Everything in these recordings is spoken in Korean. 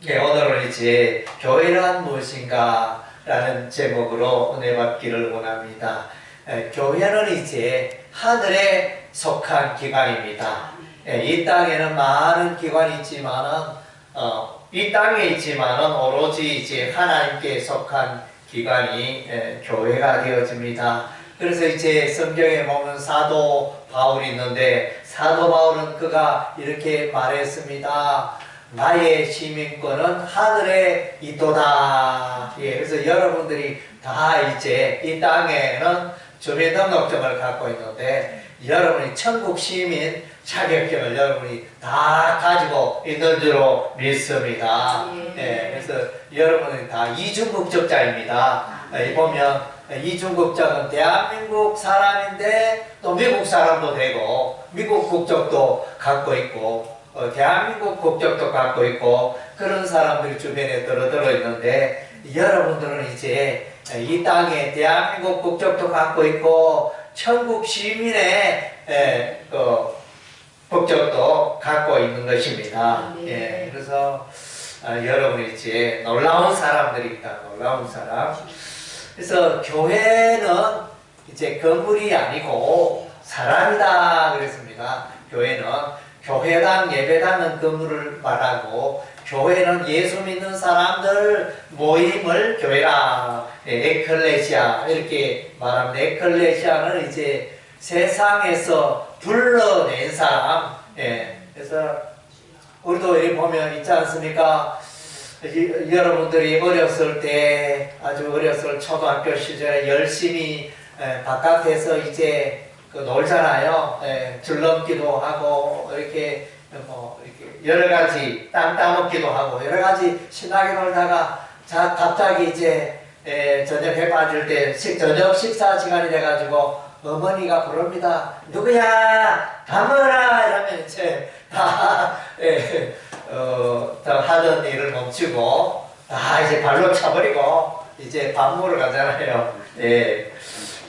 네, 오늘은 이제 교회란 무엇인가 라는 제목으로 은혜 받기를 원합니다. 교회는 이제 하늘에 속한 기관입니다. 이 땅에는 많은 기관이 있지만은, 이 땅에 있지만은 오로지 이제 하나님께 속한 기관이 교회가 되어집니다. 그래서 이제 성경에 보면 사도 바울이 있는데, 사도 바울은 그가 이렇게 말했습니다. 나의 시민권은 하늘에 있도다. 예, 그래서 여러분들이 다 이제 이 땅에는 주민등록증을 갖고 있는데, 여러분이 천국 시민 자격증을 여러분이 다 가지고 있는 줄로 믿습니다. 예, 그래서 여러분은 다 이중국적자입니다. 보면 이중국적은 대한민국 사람인데 또 미국 사람도 되고, 미국 국적도 갖고 있고, 대한민국 국적도 갖고 있고, 그런 사람들이 주변에 들어 있는데, 여러분들은 이제 이 땅에 대한민국 국적도 갖고 있고 천국 시민의 국적도 갖고 있는 것입니다. 예, 그래서 여러분이 이제 놀라운 사람들입니다. 놀라운 사람. 그래서 교회는 이제 건물이 아니고 사람이다 그랬습니다. 교회는 교회당, 예배당은 건물을 말하고, 교회는 예수 믿는 사람들 모임을 교회라, 에클레시아 이렇게 말합니다. 에클레시아는 이제 세상에서 불러낸 사람. 그래서 우리도 여기 보면 있지 않습니까? 여러분들이 어렸을 때, 아주 어렸을 초등학교 시절에 열심히 바깥에서 이제 놀잖아요. 줄넘기도 하고, 이렇게 여러 가지 땅 따먹기도 하고, 여러 가지 신나게 놀다가, 갑자기 이제, 저녁에 빠질 때, 저녁 식사 시간이 돼가지고, 어머니가 부릅니다. 누구야? 밥 먹어라! 이러면 이제, 다 하던 일을 멈추고, 다 이제 발로 차버리고, 이제 밥 먹으러 가잖아요. 예.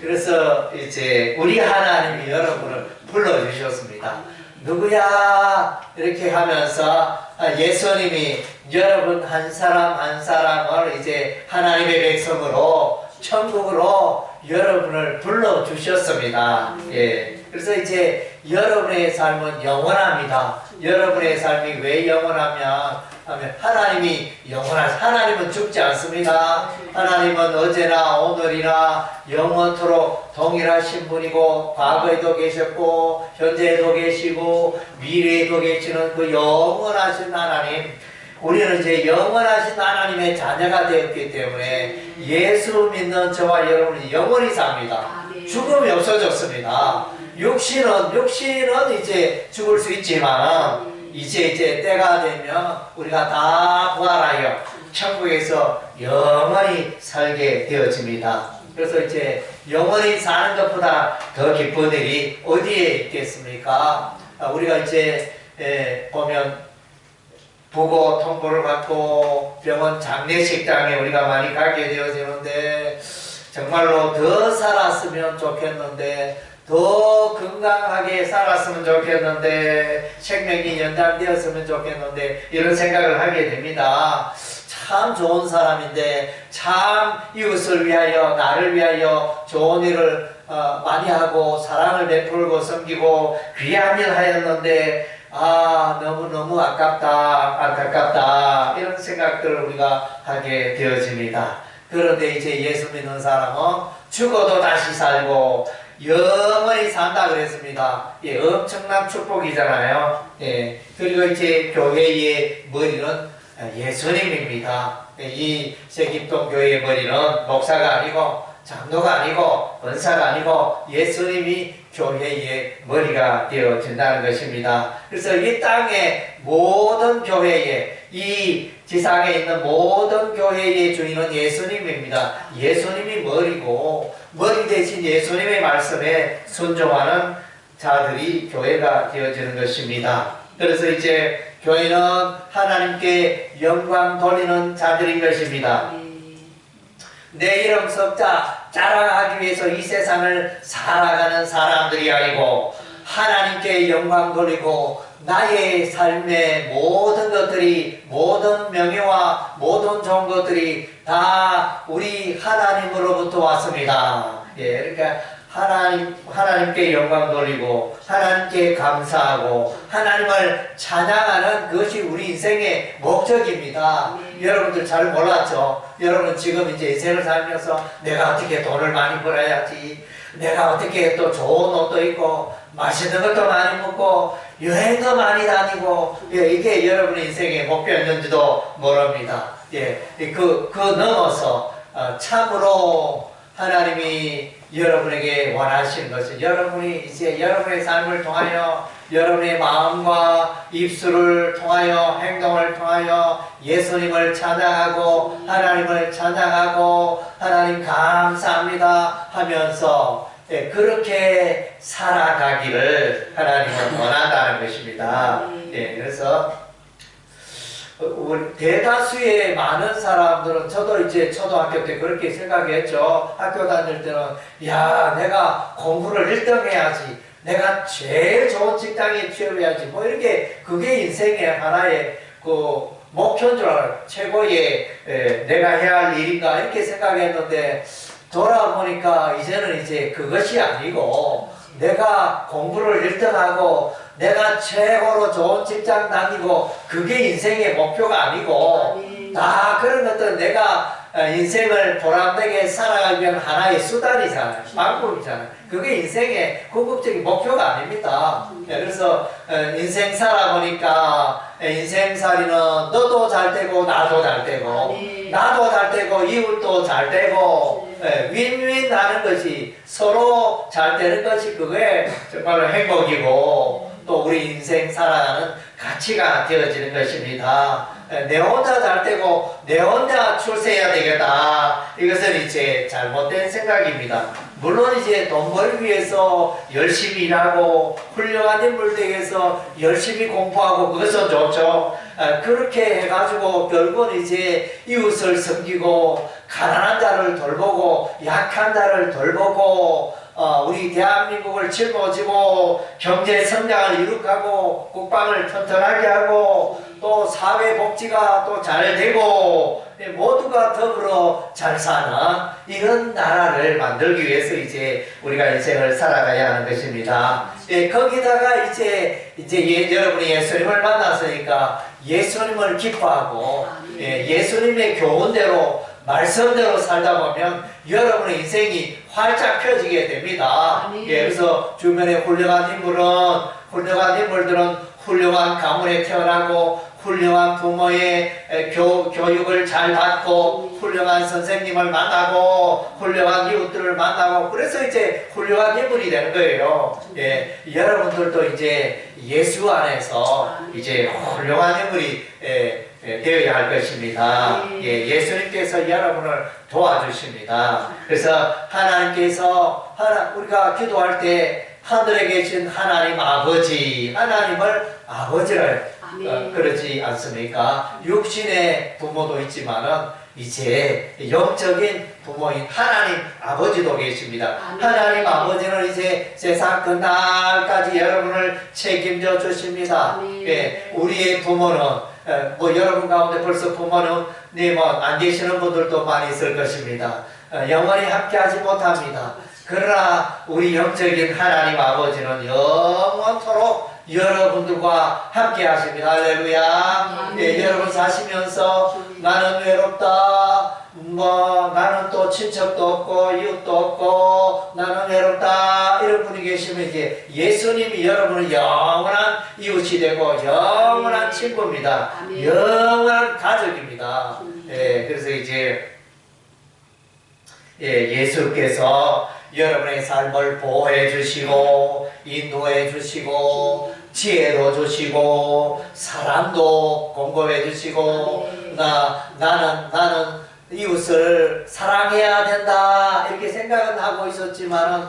그래서 이제 우리 하나님이 여러분을 불러주셨습니다. 누구야? 이렇게 하면서 예수님이 여러분 한 사람 한 사람을 이제 하나님의 백성으로 천국으로 여러분을 불러주셨습니다. 예. 그래서 이제 여러분의 삶은 영원합니다. 여러분의 삶이 왜 영원하면 하나님이 하나님은 죽지 않습니다. 하나님은 어제나 오늘이나 영원토록 동일하신 분이고, 과거에도 계셨고 현재에도 계시고 미래에도 계시는 그 영원하신 하나님, 우리는 이제 영원하신 하나님의 자녀가 되었기 때문에 예수 믿는 저와 여러분이 영원히 삽니다. 죽음이 없어졌습니다. 육신은 이제 죽을 수 있지만 이제 때가 되면 우리가 다 부활하여 천국에서 영원히 살게 되어집니다. 그래서 이제 영원히 사는 것보다 더 기쁜 일이 어디에 있겠습니까? 우리가 이제 보면 부고 통보를 받고 병원 장례식장에 우리가 많이 가게 되어지는데, 정말로 더 살았으면 좋겠는데, 더 건강하게 살았으면 좋겠는데, 생명이 연장되었으면 좋겠는데, 이런 생각을 하게 됩니다. 참 좋은 사람인데, 참 이웃을 위하여, 나를 위하여 좋은 일을 많이 하고 사랑을 베풀고 섬기고 귀한 일 하였는데, 너무너무 안타깝다 이런 생각들을 우리가 하게 되어집니다. 그런데 이제 예수 믿는 사람은 죽어도 다시 살고 영원히 산다 그랬습니다. 예, 엄청난 축복이잖아요. 예, 그리고 이제 교회의 머리는 예수님입니다. 이 세깁동 교회의 머리는 목사가 아니고 장로가 아니고 권사가 아니고 예수님이 교회의 머리가 되어진다는 것입니다. 그래서 이 땅의 모든 교회에, 이 지상에 있는 모든 교회의 주인은 예수님입니다. 예수님이 머리고, 머리 대신 예수님의 말씀에 순종하는 자들이 교회가 되어지는 것입니다. 그래서 이제 교회는 하나님께 영광 돌리는 자들인 것입니다. 내 이름 석자 자랑하기 위해서 이 세상을 살아가는 사람들이 아니고, 하나님께 영광 돌리고 나의 삶의 모든 것들이, 모든 명예와 모든 좋은 것들이 다 우리 하나님으로부터 왔습니다. 예, 그러니까 하나님께 영광 돌리고 하나님께 감사하고 하나님을 찬양하는 그것이 우리 인생의 목적입니다. 여러분들 잘 몰랐죠? 여러분 지금 이제 인생을 살면서 내가 어떻게 돈을 많이 벌어야지, 내가 어떻게 또 좋은 옷도 입고 맛있는 것도 많이 먹고 여행도 많이 다니고, 예, 이게 여러분의 인생의 목표였는지도 모릅니다. 예, 그 넘어서 참으로 하나님이 여러분에게 원하시는 것은 여러분이 이제 여러분의 삶을 통하여, 여러분의 마음과 입술을 통하여, 행동을 통하여 예수님을 찬양하고 하나님을 찬양하고 하나님 감사합니다 하면서, 예, 그렇게 살아가기를 하나님은 원한다는 것입니다. 예, 그래서 우리 대다수의 많은 사람들은, 저도 이제 초등학교 때 그렇게 생각했죠. 학교 다닐 때는 야, 내가 공부를 1등 해야지, 내가 제일 좋은 직장에 취업해야지, 뭐 이렇게, 그게 인생의 하나의 그 목표인 줄 알아요. 최고의 내가 해야 할 일인가 이렇게 생각했는데, 돌아보니까 이제는 이제 그것이 아니고, 내가 공부를 1등하고 내가 최고로 좋은 직장 다니고 그게 인생의 목표가 아니고, 다 그런 것들은 내가 인생을 보람되게 살아가기 위한 하나의 수단이잖아요. 방법이잖아요. 그게 인생의 궁극적인 목표가 아닙니다. 그래서 인생 살아보니까 인생살이는 너도 잘 되고 나도 잘 되고, 나도 잘 되고 이웃도 잘 되고, 윈윈 하는 것이, 서로 잘 되는 것이 그게 정말로 행복이고 또 우리 인생 살아가는 가치가 되어지는 것입니다. 내 혼자 잘 되고 내 혼자 출세해야 되겠다, 이것은 이제 잘못된 생각입니다. 물론 이제 돈 벌기 위해서 열심히 일하고 훌륭한 인물 되기 위해서 열심히 공부하고 그것은 좋죠. 그렇게 해가지고 결국은 이제 이웃을 섬기고 가난한 자를 돌보고 약한 자를 돌보고 우리 대한민국을 짊어지고 경제 성장을 이룩하고 국방을 튼튼하게 하고 또 사회복지가 또 잘 되고 모두가 더불어 잘 사는 이런 나라를 만들기 위해서 이제 우리가 인생을 살아가야 하는 것입니다. 예, 거기다가 이제 여러분이 예수님을 만났으니까 예수님을 기뻐하고, 예, 예수님의 교훈대로 말씀대로 살다 보면 여러분의 인생이 활짝 펴지게 됩니다. 예, 그래서 주변에 훌륭한 인물들은 훌륭한 가문에 태어나고 훌륭한 부모의 교육을 잘 받고 훌륭한 선생님을 만나고 훌륭한 이웃들을 만나고, 그래서 이제 훌륭한 인물이 되는 거예요. 예, 여러분들도 이제 예수 안에서 이제 훌륭한 인물이 되어야 할 것입니다. 예, 예수님께서 여러분을 도와주십니다. 그래서 하나님께서 우리가 기도할 때 하늘에 계신 하나님 아버지, 하나님을 아버지를 그러지 않습니까? 육신의 부모도 있지만은 이제 영적인 부모인 하나님 아버지도 계십니다. 하나님 아버지는 이제 세상 끝날까지 여러분을 책임져 주십니다. 예, 우리의 부모는 뭐 여러분 가운데 벌써 부모님은 안 계시는 분들도 많이 있을 것입니다. 영원히 함께하지 못합니다. 그러나 우리 영적인 하나님 아버지는 영원토록 여러분들과 함께 하십니다. 할렐루야. 예, 여러분 사시면서 나는 외롭다, 나는 또 친척도 없고 이웃도 없고 나는 외롭다, 이런 분이 계시면 이제 예수님이 여러분은 영원한 이웃이 되고 영원한 친구입니다. 영원한 가족입니다. 예, 그래서 이제 예수께서 여러분의 삶을 보호해 주시고 인도해 주시고 지혜도 주시고 사랑도 공급해 주시고 나는 이웃을 사랑해야 된다 이렇게 생각은 하고 있었지만은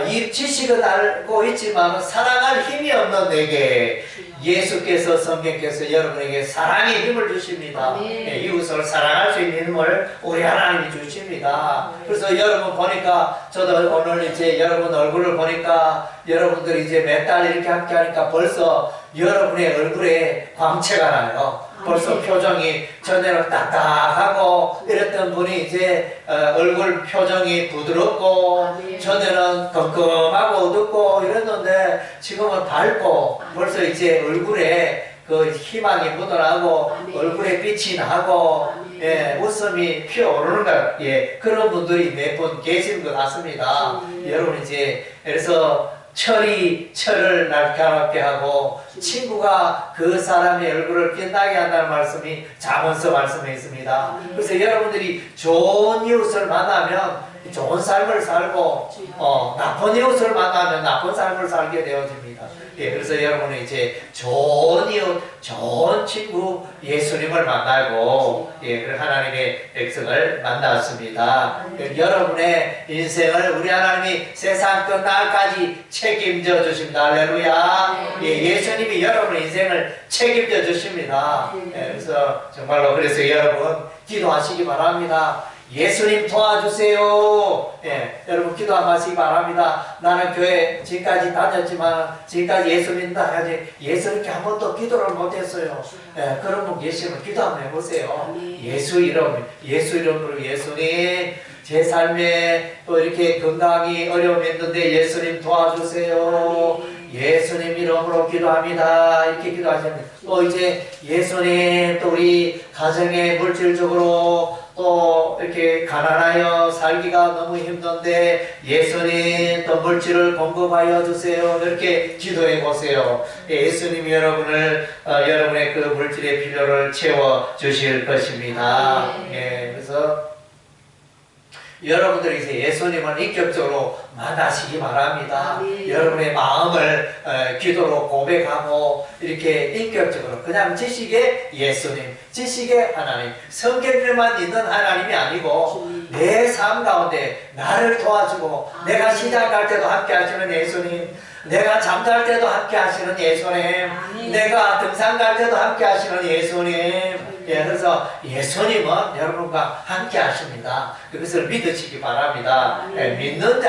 이 지식은 알고 있지만 사랑할 힘이 없는 내게 예수께서 성경께서 여러분에게 사랑의 힘을 주십니다. 이웃을 사랑할 수 있는 힘을 우리 하나님이 주십니다. 그래서 여러분 보니까 저도 오늘 이제 여러분 얼굴을 보니까 여러분들이 이제 몇 달 이렇게 함께 하니까 벌써 여러분의 얼굴에 광채가 나요. 벌써 표정이 전에는 딱딱하고 이랬던 분이 이제 얼굴 표정이 부드럽고 전에는 껌껌하고 어둡고 이랬는데 지금은 밝고 벌써 이제 얼굴에 그 희망이 묻어나고 얼굴에 빛이 나고 예, 웃음이 피어오르는 것, 예, 그런 분들이 몇 분 계신 것 같습니다. 여러분 이제 그래서 철이 철을 날카롭게 하고 친구가 그 사람의 얼굴을 빛나게 한다는 말씀이 잠언서 말씀에 있습니다. 그래서 여러분들이 좋은 이웃을 만나면 좋은 삶을 살고 나쁜 이웃을 만나면 나쁜 삶을 살게 되어집니다. 예, 그래서 여러분은 이제 좋은 이웃, 좋은 친구 예수님을 만나고 예, 하나님의 백성을 만났습니다. 여러분의 인생을 우리 하나님이 세상 끝날까지 책임져 주십니다. 할렐루야. 예, 예수님이 여러분의 인생을 책임져 주십니다. 예, 그래서 정말로 그래서 여러분 기도하시기 바랍니다. 예수님 도와주세요. 예, 여러분 기도하시기 바랍니다. 나는 교회 지금까지 다녔지만 지금까지 예수 믿는다 하지 예수님께 한 번도 기도를 못했어요. 예, 그런 분 계시면 기도 한번 해보세요. 예수 이름으로 예수님 제 삶에 또 이렇게 건강이 어려움이 있는데 예수님 도와주세요. 예수님 이름으로 기도합니다. 이렇게 기도하시면 또 이제 예수님 또 우리 가정에 물질적으로 또 이렇게 가난하여 살기가 너무 힘든데 예수님 또 물질을 공급하여 주세요. 이렇게 기도해 보세요. 예수님이 여러분을 여러분의 그 물질의 필요를 채워 주실 것입니다. 예, 그래서 여러분들이 이제 예수님을 인격적으로 만나시기 바랍니다. 여러분의 마음을 기도로 고백하고 이렇게 인격적으로 그냥 지식의 예수님, 지식의 하나님, 성경에만 있는 하나님이 아니고 내 삶 가운데 나를 도와주고 내가 시장 갈 때도 함께 하시는 예수님, 내가 잠잘 때도 함께 하시는 예수님, 내가 등산 갈 때도 함께 하시는 예수님. 예, 그래서 예수님은 여러분과 함께 하십니다. 그것을 믿으시기 바랍니다. 예, 믿는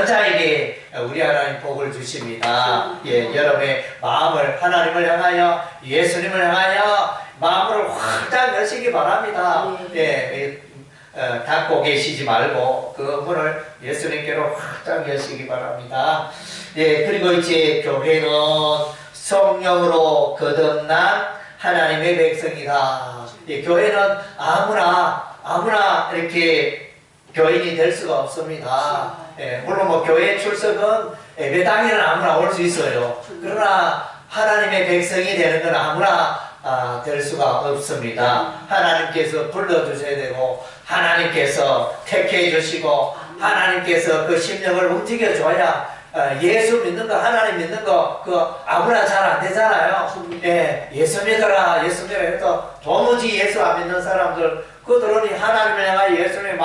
자에게 우리 하나님 복을 주십니다. 예, 여러분의 마음을 하나님을 향하여 예수님을 향하여 마음을 확 여시기 바랍니다. 예, 닫고 계시지 말고 그 문을 예수님께로 확 여시기 바랍니다. 예, 그리고 이제 교회는 성령으로 거듭난 하나님의 백성이다. 예, 교회는 아무나 이렇게 교인이 될 수가 없습니다. 예, 물론 뭐 교회 출석은 예배당에는 아무나 올 수 있어요. 그러나 하나님의 백성이 되는 건 아무나 될 수가 없습니다. 하나님께서 불러주셔야 되고 하나님께서 택해 주시고 하나님께서 그 심령을 움직여줘야 예수 믿는 거, 하나님 믿는 거, 아무나 잘 안 되잖아요. 예, 예수 믿어라, 예수 믿어라 해도 도무지 예수 안 믿는 사람들, 그들은 하나님을 향하여 예수님의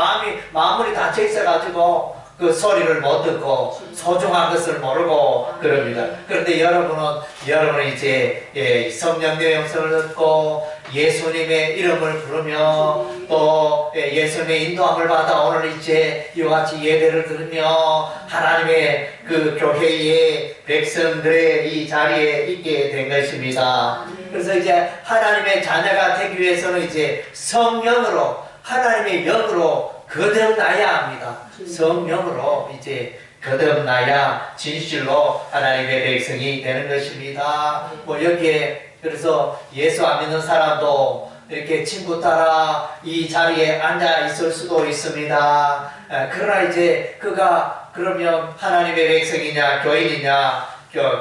마음이 닫혀 있어가지고 그 소리를 못 듣고 소중한 것을 모르고 그럽니다. 그런데 여러분은 이제 성령의 음성을 듣고 예수님의 이름을 부르며 또 예수님의 인도함을 받아 오늘 이제 이와 같이 예배를 들으며 하나님의 그 교회의 백성들의 이 자리에 있게 된 것입니다. 그래서 이제 하나님의 자녀가 되기 위해서는 이제 성령으로 하나님의 영으로 거듭나야 합니다. 성령으로 이제 거듭나야 진실로 하나님의 백성이 되는 것입니다. 뭐 여기에 그래서 예수 안 믿는 사람도 이렇게 친구 따라 이 자리에 앉아 있을 수도 있습니다. 그러나 이제 그가 그러면 하나님의 백성이냐 교인이냐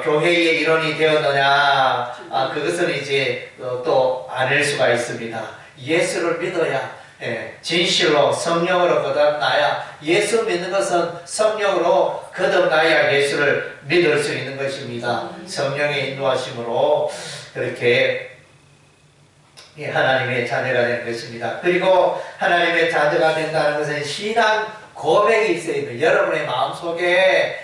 교회의 일원이 되었느냐 그것은 이제 또 아닐 수가 있습니다. 예수를 믿어야 진실로 성령으로 거듭나야 예수 믿는 것은 성령으로 거듭나야 예수를 믿을 수 있는 것입니다. 성령의 인도하심으로 그렇게 하나님의 자녀가 되는 것입니다. 그리고 하나님의 자녀가 된다는 것은 신앙 고백이 있어야 돼요. 여러분의 마음속에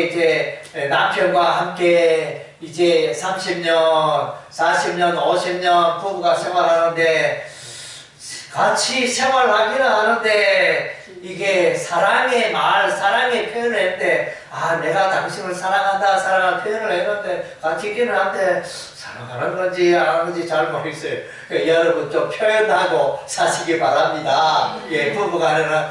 이제 남편과 함께 이제 30년, 40년, 50년 부부가 생활하는데 같이 생활하기는 하는데 이게 사랑의 말, 사랑의 표현을 했는데, 아, 내가 당신을 사랑한다, 사랑한 표현을 했는데, 같이 있기는 한데, 사랑하는 건지, 안 하는 건지 잘 모르겠어요. 여러분 좀 표현하고 사시기 바랍니다. 예, 부부간에는,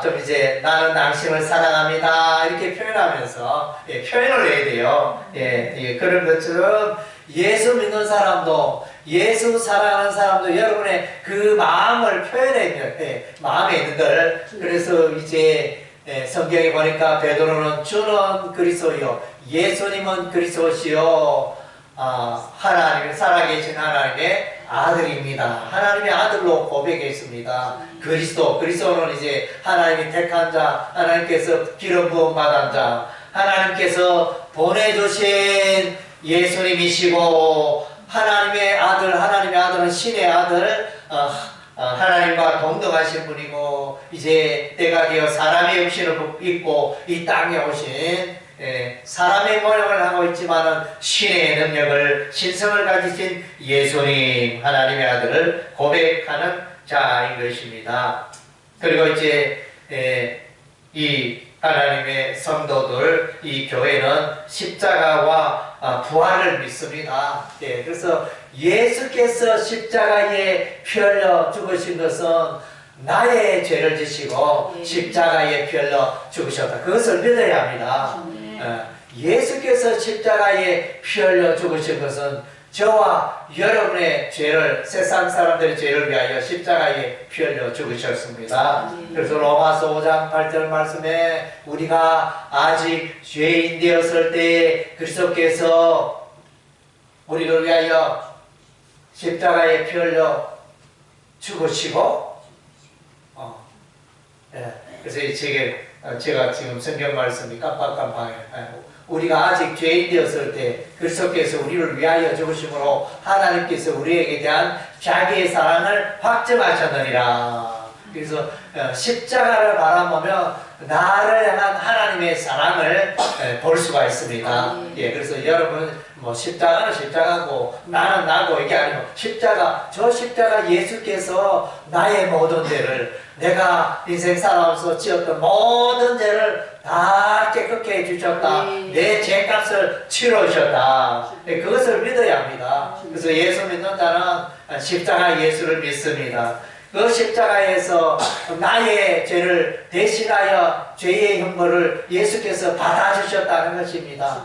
좀 이제, 나는 당신을 사랑합니다. 이렇게 표현하면서, 예, 표현을 해야 돼요. 예, 그런 것처럼, 예수 믿는 사람도, 예수 사랑하는 사람도 여러분의 그 마음을 표현해야 돼요. 마음에 있는 걸. 그래서 이제 성경에 보니까 베드로는 주는 그리스도요, 예수님은 그리스도시요, 하나님, 살아계신 하나님의 아들입니다. 하나님의 아들로 고백했습니다. 그리스도는 이제 하나님이 택한 자, 하나님께서 기름 부음 받은 자, 하나님께서 보내주신 예수님이시고, 하나님의 아들은 신의 아들, 하나님과 동등하신 분이고, 이제 때가 되어 사람의 형신을 입고 이 땅에 오신, 사람의 모양을 하고 있지만은 신의 능력을, 신성을 가지신 예수님, 하나님의 아들을 고백하는 자인 것입니다. 그리고 이제 이 하나님의 성도들, 이 교회는 십자가와 부활을 믿습니다. 그래서 예수께서 십자가에 피 흘려 죽으신 것은 나의 죄를 지시고 십자가에 피 흘려 죽으셨다. 그것을 믿어야 합니다. 예수께서 십자가에 피 흘려 죽으신 것은 저와 여러분의 죄를, 세상 사람들의 죄를 위하여 십자가에 피 흘려 죽으셨습니다. 그래서 로마서 5장 8절 말씀에 우리가 아직 죄인 되었을 때 그리스도께서 우리를 위하여 십자가에 피 흘려 죽으시고, 그래서 제가 지금 성경 말씀이 깜빡깜빡해요. 우리가 아직 죄인 되었을 때 그리스도께서 우리를 위하여 죽으심으로 하나님께서 우리에게 대한 자기의 사랑을 확증하셨느니라. 그래서 십자가를 바라보면 나를 향한 하나님의 사랑을 볼 수가 있습니다. 그래서 여러분 십자가는 십자가고 나는 나고 이게 아니고 저 십자가 예수께서 나의 모든 죄를, 내가 인생 살아오면서 지었던 모든 죄를 다 깨끗게 해주셨다. 내 죄값을 치러주셨다. 그것을 믿어야 합니다. 그래서 예수 믿는 자는 십자가 예수를 믿습니다. 그 십자가에서 나의 죄를 대신하여 죄의 형벌을 예수께서 받아주셨다는 것입니다.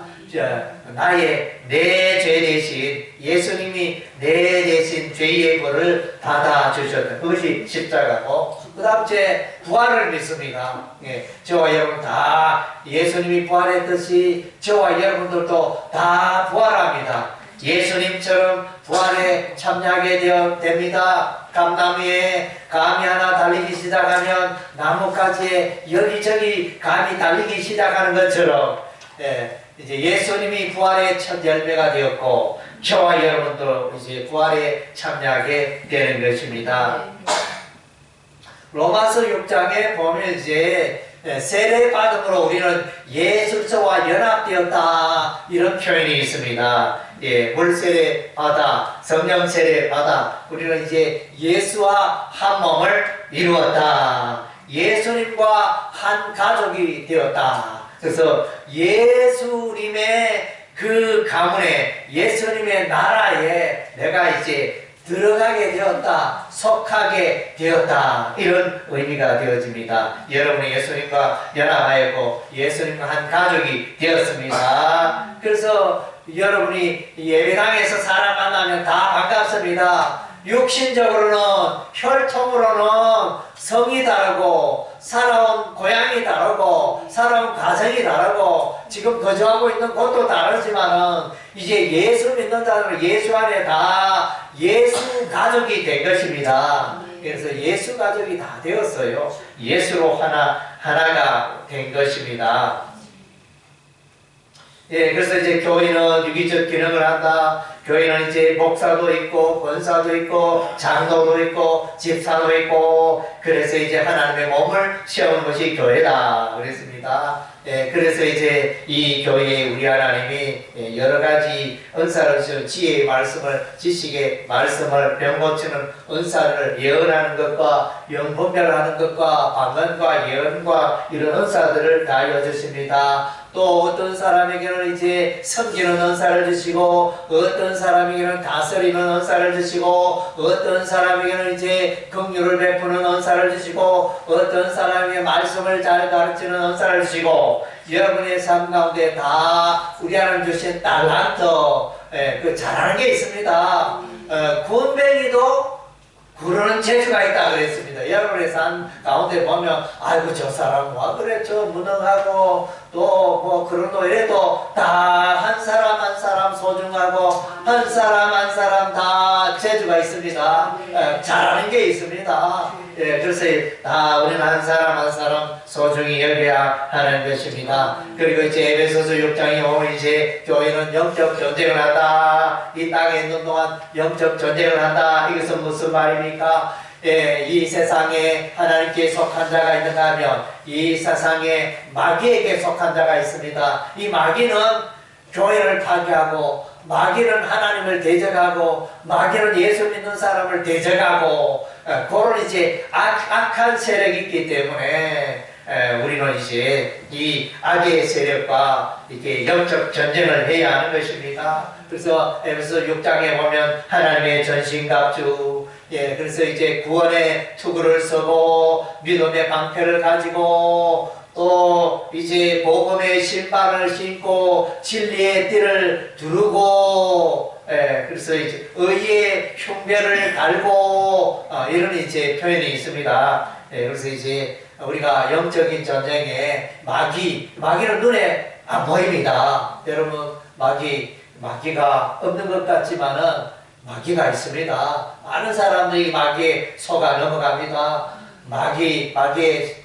내 죄 대신 예수님이 내 대신 죄의 벌을 받아주셨다. 그것이 십자가고, 그 다음 부활을 믿습니다. 저와 여러분 다 예수님이 부활했듯이 저와 여러분들도 다 부활합니다. 예수님처럼 부활에 참여하게 됩니다. 감나무에 감이 하나 달리기 시작하면 나뭇가지에 여기저기 감이 달리기 시작하는 것처럼, 이제 예수님이 부활의 첫 열매가 되었고 저와 여러분도 이제 부활에 참여하게 되는 것입니다. 로마서 6장에 보면 이제 세례 받음으로 우리는 예수와 연합되었다, 이런 표현이 있습니다. 물 세례 받아, 성령 세례 받아 우리는 이제 예수와 한 몸을 이루었다. 예수님과 한 가족이 되었다. 그래서 예수님의 그 가문에, 예수님의 나라에 내가 이제 들어가게 되었다, 속하게 되었다, 이런 의미가 되어집니다. 여러분이 예수님과 연합하였고 예수님과 한 가족이 되었습니다. 그래서 여러분이 예배당에서 사람 만나면 다 반갑습니다. 육신적으로는, 혈통으로는 성이 다르고 살아온 고향이 다르고 살아온 가정이 다르고 지금 거주하고 있는 곳도 다르지만은 이제 예수 믿는 자들은 예수 안에 다 예수 가족이 된 것입니다. 그래서 예수 가족이 다 되었어요. 예수로 하나가 된 것입니다. 예, 그래서 이제 교회는 유기적 기능을 한다. 교회는 이제 목사도 있고, 권사도 있고, 장로도 있고, 집사도 있고, 그래서 이제 하나님의 몸을 세우는 것이 교회다. 그랬습니다. 예, 그래서 이제 이 교회에 우리 하나님이 여러 가지 은사를 주시고, 지혜의 말씀을, 지식의 말씀을, 병 고치는 은사를 예언하는 것과, 영분별하는 것과, 방언과 예언과 이런 은사들을 다 이어주십니다. 또 어떤 사람에게는 이제 섬기는 은사를 주시고, 어떤 사람에게는 다스리는 은사를 주시고, 어떤 사람에게는 이제 긍휼을 베푸는 은사를 주시고, 어떤 사람에게 말씀을 잘 가르치는 은사를 주시고, 여러분의 삶 가운데 다 우리 하나님 주신 달란트, 그 잘하는 게 있습니다. 군뱅이도 그러는 재주가 있다 그랬습니다. 여러분의 삶 가운데 보면 아이고 저 사람 와 그래 저 무능하고 또 뭐 그런 거 이래도 다 한 사람 한 사람 소중하고 한 사람 한 사람 다 재주가 있습니다. 잘하는 게 있습니다. 예, 그래서 다 우리는 한 사람 한 사람 소중히 여겨야 하는 것입니다. 그리고 이제 에베소서 6장에 보면 이제 교회는 영적 전쟁을 한다. 이 땅에 있는 동안 영적 전쟁을 한다. 이것은 무슨 말입니까? 예, 이 세상에 하나님께 속한 자가 있는가 하면 이 세상에 마귀에게 속한 자가 있습니다. 이 마귀는 교회를 파괴하고 마귀는 하나님을 대적하고 마귀는 예수 믿는 사람을 대적하고 그런 이제 악한 세력이 있기 때문에 우리는 이제 이 악의 세력과 이렇게 영적 전쟁을 해야 하는 것입니다. 그래서 에베소 6장에 보면 하나님의 전신갑주, 예, 그래서 이제 구원의 투구를 쓰고 믿음의 방패를 가지고 또 이제 복음의 신발을 신고 진리의 띠를 두르고, 예, 그래서 이제 의의 흉배를 달고 이런 이제 표현이 있습니다. 예, 그래서 이제 우리가 영적인 전쟁에 마귀는 눈에 안 보입니다. 여러분 마귀가 없는 것 같지만은 마귀가 있습니다. 많은 사람들이 마귀에 속아 넘어갑니다. 마귀에게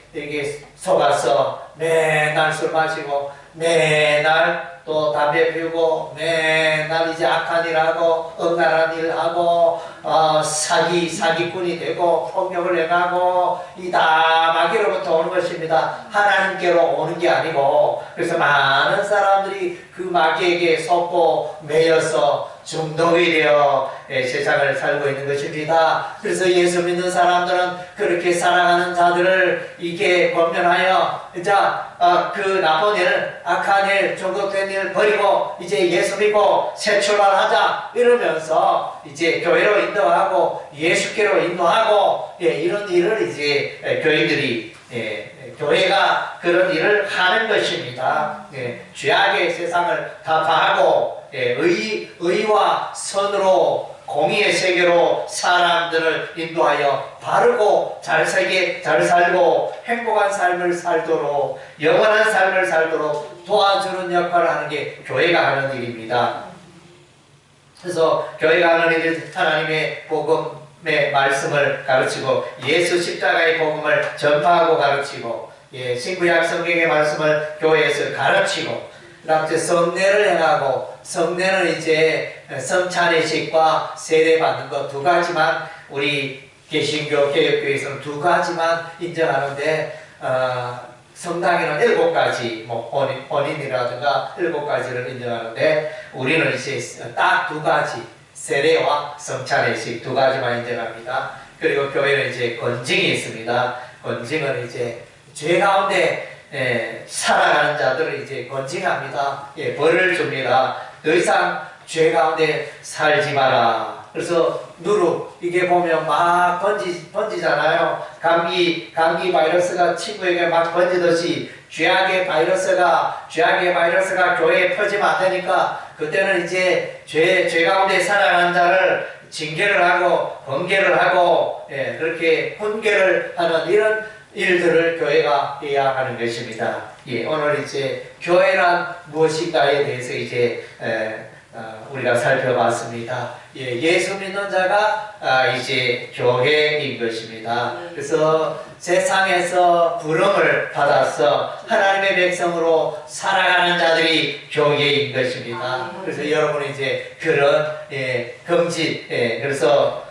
속아서 매날 술 마시고 매날 또 담배 피우고 매날 이제 악한 일 하고 억울한 일 하고 사기꾼이 되고 폭력을 행하고 이 다 마귀로부터 오는 것입니다. 하나님께로 오는 게 아니고. 그래서 많은 사람들이 그 마귀에게 속고 매여서 중독이 되어 세상을 살고 있는 것입니다. 그래서 예수 믿는 사람들은 그렇게 살아가는 자들을 이게 권면하여 그 나쁜 일, 악한 일, 중독된 일 버리고 이제 예수 믿고 새 출발하자 이러면서 이제 교회로 인도하고 예수께로 인도하고 이런 일을 이제 교인들이 교회가 그런 일을 하는 것입니다. 죄악의 세상을 타파하고 의와 선으로 공의의 세계로 사람들을 인도하여 바르고 잘 살고 행복한 삶을 살도록 영원한 삶을 살도록 도와주는 역할을 하는 게 교회가 하는 일입니다. 그래서 교회가 하는 일은 하나님의 복음의 말씀을 가르치고 예수 십자가의 복음을 전파하고 가르치고 신구약 성경의 말씀을 교회에서 가르치고 그다음에 성례를 행하고 성례는 이제 성찬의식과 세례받는 것 두 가지만 우리 개신교 개혁교회에서는 두 가지만 인정하는데 성당에는 7가지 혼인이라든가 7가지를 인정하는데 우리는 이제 딱 2가지 세례와 성찬의식 2가지만 인정합니다. 그리고 교회는 이제 건징이 있습니다. 건징은 이제 죄 가운데 살아가는 자들을 이제 건징합니다. 벌을 줍니다. 더 이상 죄 가운데 살지 마라. 그래서 누룩 이게 보면 막 번지잖아요. 감기 바이러스가 친구에게 막 번지듯이 죄악의 바이러스가 교회에 퍼지면 안 되니까 그때는 이제 죄 가운데 살아가는 자를 징계를 하고 번개를 하고 그렇게 훈계를 하는 이런 일들을 교회가 해야 하는 것입니다. 오늘 이제 교회란 무엇인가에 대해서 이제 우리가 살펴봤습니다. 예수 믿는 자가 이제 교회인 것입니다. 그래서 세상에서 부름을 받아서 하나님의 백성으로 살아가는 자들이 교회인 것입니다. 그래서 여러분이 이제 그런 긍지, 그래서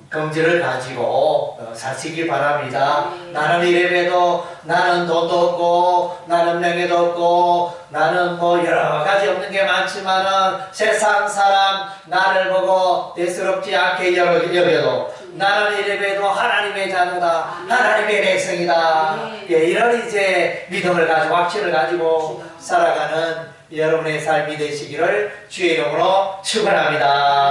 긍지를 가지고 사시기 바랍니다. 나는 이래봬도 나는 돈도 없고 나는 명예도 없고 나는 뭐 여러 가지 없는 게 많지만은 세상 사람 나를 보고 대수롭지 않게 여겨도 나는 이래봬도 하나님의 자녀다, 하나님의 백성이다. 이런 이제 믿음을 가지고 확신을 가지고 살아가는 여러분의 삶이 되시기를 주의 이름으로 축원합니다.